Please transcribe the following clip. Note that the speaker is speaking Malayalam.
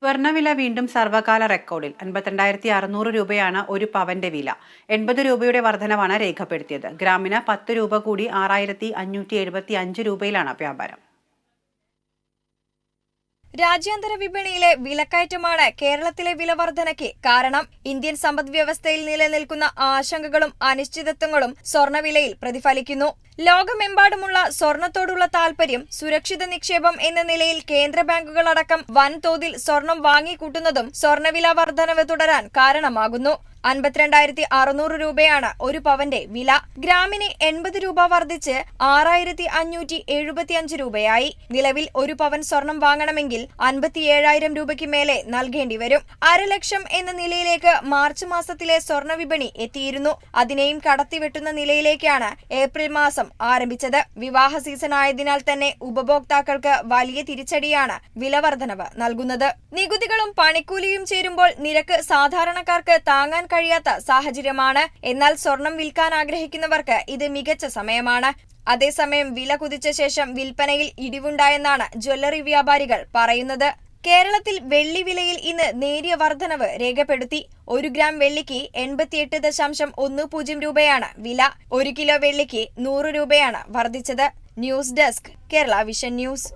സ്വർണ്ണവില വീണ്ടും സർവകാല റെക്കോർഡിൽ 52,600 രൂപയാണ് ഒരു പവന്റെ വില. 80 രൂപയുടെ വർധനവാണ് രേഖപ്പെടുത്തിയത്. ഗ്രാമിന് 10 രൂപ കൂടി 6,575 രൂപയിലാണ് വ്യാപാരം. രാജ്യാന്തര വിപണിയിലെ വിലക്കയറ്റമാണ് കേരളത്തിലെ വിലവർധനയ്ക്ക് കാരണം. ഇന്ത്യൻ സമ്പദ്വ്യവസ്ഥയിൽ നിലനിൽക്കുന്ന ആശങ്കകളും അനിശ്ചിതത്വങ്ങളും സ്വർണ്ണവിലയിൽ പ്രതിഫലിക്കുന്നു. ലോകമെമ്പാടുമുള്ള സ്വർണത്തോടുള്ള താൽപര്യം, സുരക്ഷിത നിക്ഷേപം എന്ന നിലയിൽ കേന്ദ്ര ബാങ്കുകളടക്കം വൻതോതിൽ സ്വർണം വാങ്ങിക്കൂട്ടുന്നതും സ്വർണ്ണവില വർധനവ് തുടരാൻ കാരണമാകുന്നു. 52,600 രൂപയാണ് ഒരു പവന്റെ വില. ഗ്രാമിന് 80 രൂപ വർദ്ധിച്ച് 6,575 രൂപയായി. നിലവിൽ ഒരു പവൻ സ്വർണം വാങ്ങണമെങ്കിൽ 57,000 രൂപയ്ക്ക് മേലെ നൽകേണ്ടി വരും. 1,00,000 എന്ന നിലയിലേക്ക് മാർച്ച് മാസത്തിലെ സ്വർണ്ണ വിപണി എത്തിയിരുന്നു. അതിനെയും കടത്തിവെട്ടുന്ന നിലയിലേക്കാണ് ഏപ്രിൽ മാസം ആരംഭിച്ചത്. വിവാഹ സീസൺ ആയതിനാൽ തന്നെ ഉപഭോക്താക്കൾക്ക് വലിയ തിരിച്ചടിയാണ് വിലവർധനവ് നൽകുന്നത്. നികുതികളും പണിക്കൂലിയും ചേരുമ്പോൾ നിരക്ക് സാധാരണക്കാർക്ക് താങ്ങാൻ കഴിയാത്ത സാഹചര്യമാണ്. എന്നാൽ സ്വർണം വിൽക്കാൻ ആഗ്രഹിക്കുന്നവർക്ക് ഇത് മികച്ച സമയമാണ്. അതേസമയം വില കുതിച്ച ശേഷം വിൽപ്പനയിൽ ഇടിവുണ്ടായെന്നാണ് ജ്വല്ലറി വ്യാപാരികൾ പറയുന്നത്. കേരളത്തിൽ വെള്ളി വിലയിൽ ഇന്ന് നേരിയ വർധനവ് രേഖപ്പെടുത്തി. 1 ഗ്രാം വെള്ളിക്ക് 88.10 രൂപയാണ് വില. 1 കിലോ വെള്ളിക്ക് 100 രൂപയാണ് വർദ്ധിച്ചത്. News desk, Kerala vision news.